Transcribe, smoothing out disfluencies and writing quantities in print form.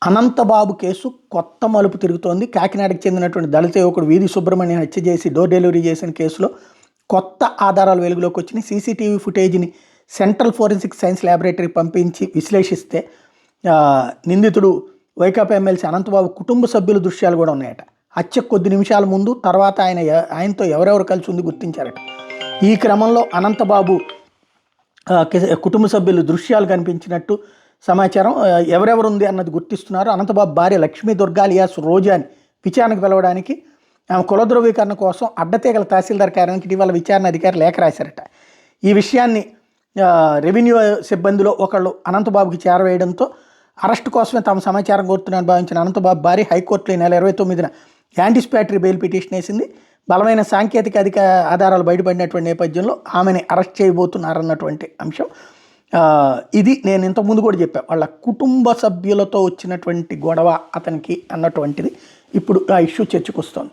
Anantha Babu case కొత్త మలుపు తిరుగుతోంది. కాకినాడకు చెందినటువంటి దళిత యువకుడు వీధి సుబ్రహ్మణ్యం హత్య చేసి డోర్ డెలివరీ చేసిన కేసులో కొత్త ఆధారాలు వెలుగులోకి వచ్చినాయి. సీసీటీవీ ఫుటేజ్ని సెంట్రల్ ఫోరెన్సిక్ సైన్స్ ల్యాబొరేటరీకి పంపించి విశ్లేషిస్తే నిందితుడు వైకాపా ఎమ్మెల్సీ అనంతబాబు కుటుంబ సభ్యుల దృశ్యాలు కూడా ఉన్నాయట. హత్య కొద్ది నిమిషాల ముందు, తర్వాత ఆయనతో ఎవరెవరు కలిసి ఉంది గుర్తించారట. ఈ క్రమంలో అనంతబాబు కుటుంబ సభ్యులు దృశ్యాలు కనిపించినట్టు సమాచారం. ఎవరెవరు ఉంది అన్నది గుర్తిస్తున్నారు. అనంతబాబు భార్య లక్ష్మీ దుర్గాలియాస్ రోజాని విచారణకు పిలవడానికి ఆమె కుల ధృవీకరణ కోసం అడ్డతీగల తహసీల్దార్ కార్యాలయానికి ఇటీవల విచారణ అధికారి లేఖ రాశారట. ఈ విషయాన్ని రెవెన్యూ సిబ్బందిలో ఒకళ్ళు అనంతబాబుకి చేరవేయడంతో అరెస్టు కోసమే తమ సమాచారం కోరుతున్నారని భావించిన అనంతబాబు భార్య హైకోర్టులో ఈ నెల 29న యాంటిసిపేటరీ బెయిల్ పిటిషన్ వేసింది. బలమైన సాంకేతిక ఆధారాలు బయటపడినటువంటి నేపథ్యంలో ఆమెని అరెస్ట్ చేయబోతున్నారన్నటువంటి అంశం. ఇది నేను ఇంతకుముందు కూడా చెప్పాను, వాళ్ళ కుటుంబ సభ్యులతో వచ్చినటువంటి గొడవ అతనికి అన్నటువంటిది ఇప్పుడు ఆ ఇష్యూ చర్చకు వస్తుంది.